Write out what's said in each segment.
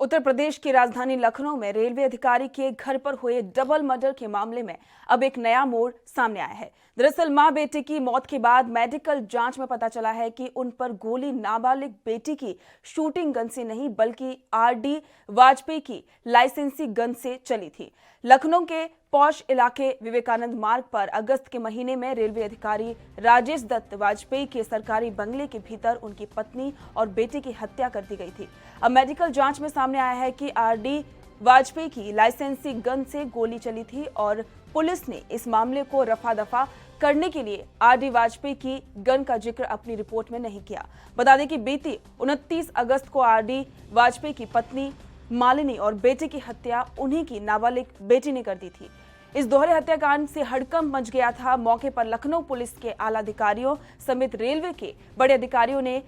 उत्तर प्रदेश की राजधानी लखनऊ में रेलवे अधिकारी के घर पर हुए डबल मर्डर के मामले में अब एक नया मोड़ सामने आया है। दरअसल मां बेटे की मौत के बाद मेडिकल जांच में पता चला है कि उन पर गोली नाबालिग बेटी की शूटिंग गन से नहीं बल्कि आरडी वाजपेयी की लाइसेंसी गन से चली थी। लखनऊ के पौष इलाके विवेकानंद मार्ग पर अगस्त के महीने में रेलवे अधिकारी राजेश दत्त वाजपेयी के सरकारी बंगले के भीतर उनकी पत्नी और बेटे की हत्या कर दी गई थी। अब मेडिकल जांच में सामने आया है कि आरडी वाजपेयी की लाइसेंसी गन से गोली चली थी और पुलिस ने इस मामले को रफा दफा करने के लिए आरडी वाजपेयी की गन का जिक्र अपनी रिपोर्ट में नहीं किया। बता दें कि बीती 29 अगस्त को आरडी वाजपेयी की पत्नी मालिनी और बेटे की हत्या उन्हीं की नाबालिग बेटी ने कर दी थी। इस दोहरे हत्याकांड से हड़कंप मच गया था। मौके पर लखनऊ पुलिस के आला अधिकारियों समेत रेलवे के बड़े अधिकारियों ने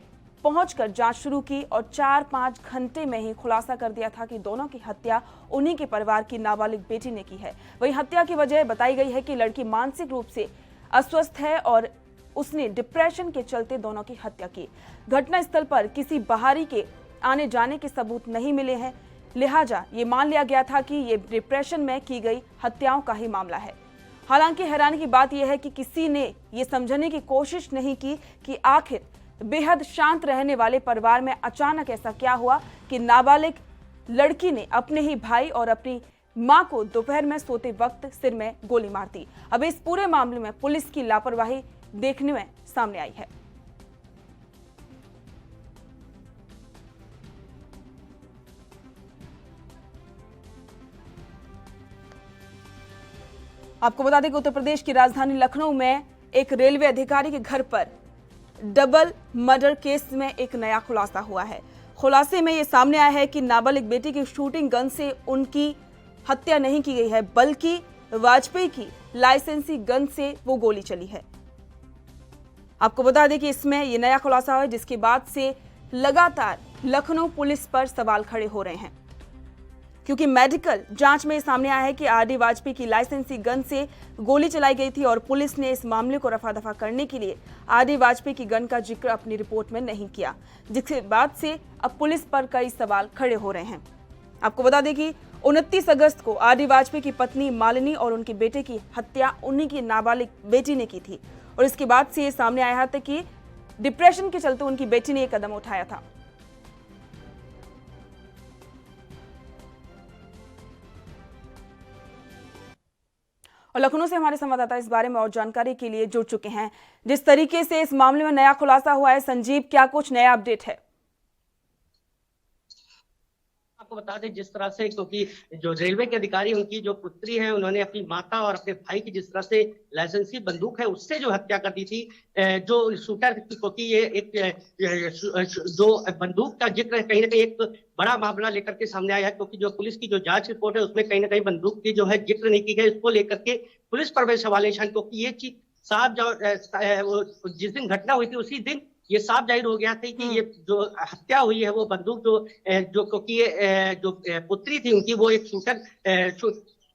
पहुंचकर जांच शुरू की और 4-5 घंटे में ही खुलासा कर दिया था कि दोनों की हत्या उन्हीं के परिवार की नाबालिग बेटी ने की है। वहीं हत्या की वजह बताई गई है कि लड़की मानसिक रूप से अस्वस्थ है और उसने डिप्रेशन के चलते दोनों की हत्या की। घटनास्थल पर किसी बाहरी के आने जाने के सबूत नहीं मिले हैं, लिहाजा ये मान लिया गया था कि ये डिप्रेशन में की गई हत्याओं का ही मामला है। हालांकि हैरानी की बात यह है कि किसी ने ये समझने की कोशिश नहीं की कि आखिर बेहद शांत रहने वाले परिवार में अचानक ऐसा क्या हुआ कि नाबालिग लड़की ने अपने ही भाई और अपनी मां को दोपहर में सोते वक्त सिर में गोली मार दी। अब इस पूरे मामले में पुलिस की लापरवाही देखने में सामने आई है। आपको बता दें कि उत्तर प्रदेश की राजधानी लखनऊ में एक रेलवे अधिकारी के घर पर डबल मर्डर केस में एक नया खुलासा हुआ है। खुलासे में यह सामने आया है कि नाबालिग बेटी की शूटिंग गन से उनकी हत्या नहीं की गई है बल्कि वाजपेयी की लाइसेंसी गन से वो गोली चली है। आपको बता दें कि इसमें यह नया खुलासा हुआ है जिसके बाद से लगातार लखनऊ पुलिस पर सवाल खड़े हो रहे हैं, क्योंकि मेडिकल जांच में सामने आया है कि आरडी वाजपेयी की लाइसेंसी गन से गोली चलाई गई थी और पुलिस ने इस मामले को रफा दफा करने के लिए आरडी वाजपेयी की गन का जिक्र अपनी रिपोर्ट में नहीं किया, जिसके बाद से अब पुलिस पर कई सवाल खड़े हो रहे हैं। आपको बता दें कि 29 अगस्त को आरडी वाजपेयी की पत्नी मालिनी और उनके बेटे की हत्या उन्हीं की नाबालिग बेटी ने की थी और इसके बाद से ये सामने आया था कि डिप्रेशन के चलते उनकी बेटी ने यह कदम उठाया था। और लखनऊ से हमारे संवाददाता इस बारे में और जानकारी के लिए जुड़ चुके हैं। जिस तरीके से इस मामले में नया खुलासा हुआ है, संजीव, क्या कुछ नया अपडेट है? आपको बता दें जिस तरह से, क्योंकि जो रेलवे के अधिकारी उनकी जो पुत्री है उन्होंने अपनी माता और अपने भाई की जिस तरह से लाइसेंसी बंदूक है उससे जो हत्या कर दी थी, जो शूटर, क्योंकि ये एक जो बंदूक का जिक्र है कहीं ना कहीं एक बड़ा मामला लेकर के सामने आया है, क्योंकि जो पुलिस की जो जांच रिपोर्ट है उसमें कहीं ना कहीं बंदूक की जो है जिक्र नहीं की गई। इसको लेकर के पुलिस पर भी सवाल निशान, क्योंकि ये चीज साफ जिस दिन घटना हुई थी उसी दिन ये साफ जाहिर हो गया था कि ये जो हत्या हुई है वो बंदूक जो क्योंकि ये जो पुत्री थी उनकी वो एक शूटर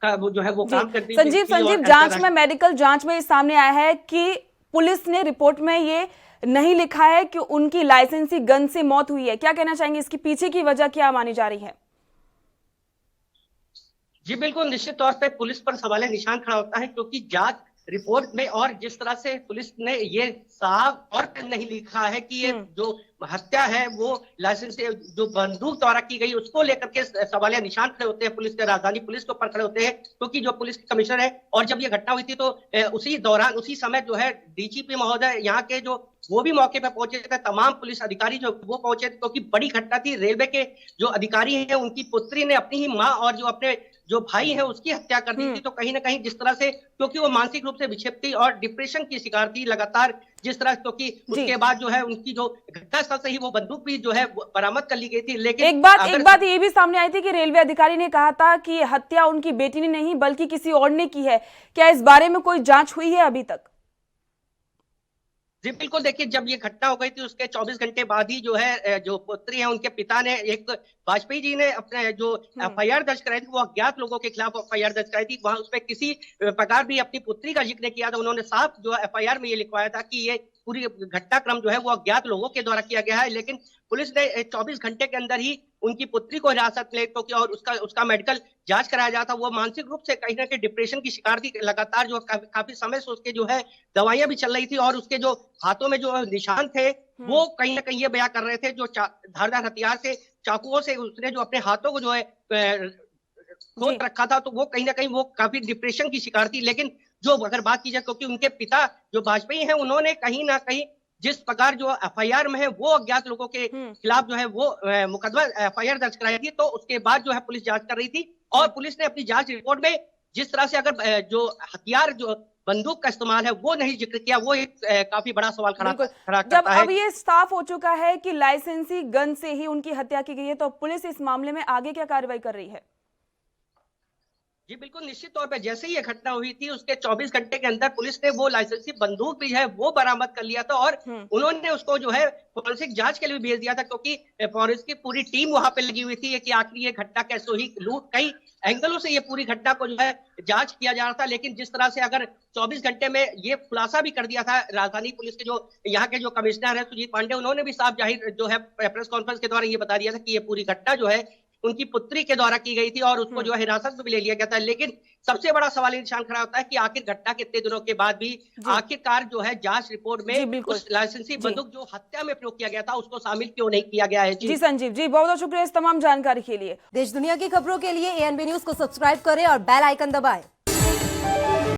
का वो जो है वो काम करती थी। संजीव, जांच में, मेडिकल जांच में इस सामने आया है कि पुलिस ने रिपोर्ट में ये नहीं लिखा है कि उनकी लाइसेंसी गन से मौत हुई है। क्या कहना चाहेंगे, इसके पीछे की वजह क्या मानी जा रही है? जी बिल्कुल, निश्चित तौर पे पुलिस पर सवाल निशान खड़ा होता है, क्योंकि जांच रिपोर्ट में और जिस तरह से पुलिस ने ये साफ और नहीं लिखा है कि ये जो हत्या है वो लाइसेंस जो बंदूक द्वारा की गई उसको लेकर के सवालिया निशान खड़े होते हैं पुलिस के, राजधानी पुलिस के ऊपर खड़े होते हैं, क्योंकि जो पुलिस कमिश्नर है और जब ये घटना हुई थी तो उसी दौरान उसी समय जो है डीजीपी महोदय यहाँ के जो वो भी मौके पर पहुंचे थे, तमाम पुलिस अधिकारी जो वो पहुंचे थे, क्योंकि बड़ी घटना थी। रेलवे के जो अधिकारी हैं उनकी पुत्री ने अपनी ही माँ और जो अपने जो भाई है उसकी हत्या कर दी थी। तो कहीं ना कहीं जिस तरह से, क्योंकि वो मानसिक रूप से विक्षिप्त थी और डिप्रेशन की शिकार थी लगातार, जिस तरह, क्योंकि उसके बाद जो है उनकी जो घटनास्थल से ही वो बंदूक भी जो है बरामद कर ली गई थी। लेकिन एक बात ये भी सामने आई थी कि रेलवे अधिकारी ने कहा था कि हत्या उनकी बेटी ने नहीं बल्कि किसी और ने की है। क्या इस बारे में कोई जांच हुई है अभी तक? जी बिल्कुल, देखिए जब ये घटना हो गई थी उसके 24 घंटे बाद ही जो है जो पुत्री है उनके पिता ने एक वाजपेयी जी ने अपने जो एफआईआर दर्ज कराई थी वो अज्ञात लोगों के खिलाफ एफआईआर दर्ज कराई थी। वहां उसमें किसी प्रकार भी अपनी पुत्री का जिक्र किया था। उन्होंने साफ जो एफआईआर में ये लिखवाया था कि ये पूरी घटनाक्रम जो है वो अज्ञात लोगों के द्वारा किया गया है। लेकिन पुलिस ने 24 घंटे के अंदर ही उनकी पुत्री को हिरासत में क्योंकि और उसका मेडिकल जांच कराया जाता। वो मानसिक रूप से कहीं ना कहीं डिप्रेशन की शिकार थी, लगातार जो काफी समय से उसके जो है दवाइयां भी चल रही थी और उसके जो हाथों में जो निशान थे वो कहीं ना कहीं ये बयां कर रहे थे, जो धारदार हथियार से, चाकुओं से उसने जो अपने हाथों को जो है खोद रखा था, तो वो कहीं ना कहीं वो काफी डिप्रेशन की शिकार थी। लेकिन जो अगर बात की जाए क्योंकि उनके पिता जो वाजपेयी हैं, उन्होंने कहीं ना कहीं जिस प्रकार जो एफआईआर में है वो अज्ञात लोगों के खिलाफ जो है वो मुकदमा एफआईआर दर्ज कराई थी, तो उसके बाद जो है पुलिस जांच कर रही थी और पुलिस ने अपनी जांच रिपोर्ट में जिस तरह से अगर जो हथियार जो बंदूक का इस्तेमाल है वो नहीं जिक्र किया, वो एक काफी बड़ा सवाल खड़ा करता जब है। अब ये साफ हो चुका है कि लाइसेंसी गन से ही उनकी हत्या की गई है, तो पुलिस इस मामले में आगे क्या कार्रवाई कर रही है? जी बिल्कुल, निश्चित तौर पे जैसे ही ये घटना हुई थी उसके 24 घंटे के अंदर पुलिस ने वो लाइसेंसी बंदूक भी है वो बरामद कर लिया था और उन्होंने उसको जो है फॉरेंसिक जांच के लिए भेज दिया था, क्योंकि फॉरेंसिक की पूरी टीम वहां पे लगी हुई थी कि आखिर ये घटना कैसे हुई। लूट कई एंगलों से ये पूरी घटना को जो है जांच किया जा रहा था, लेकिन जिस तरह से अगर 24 घंटे में ये खुलासा भी कर दिया था राजधानी पुलिस के जो यहाँ के जो कमिश्नर है सुजीत पांडे, उन्होंने भी साफ जाहिर जो है प्रेस कॉन्फ्रेंस के द्वारा ये बता दिया था कि ये पूरी घटना जो है उनकी पुत्री के द्वारा की गई थी और उसको जो है हिरासत में भी ले लिया गया था। लेकिन सबसे बड़ा सवाल ये निशान खड़ा होता है कि आखिर घटना के इतने दिनों के बाद भी आखिरकार जो है जांच रिपोर्ट में उस लाइसेंसी बंदूक जो हत्या में प्रयोग किया गया था उसको शामिल क्यों नहीं किया गया है। जी संजीव जी, बहुत बहुत शुक्रिया इस तमाम जानकारी के लिए। देश दुनिया की खबरों के लिए ANB न्यूज को सब्सक्राइब करें और बेल आइकन दबाएं।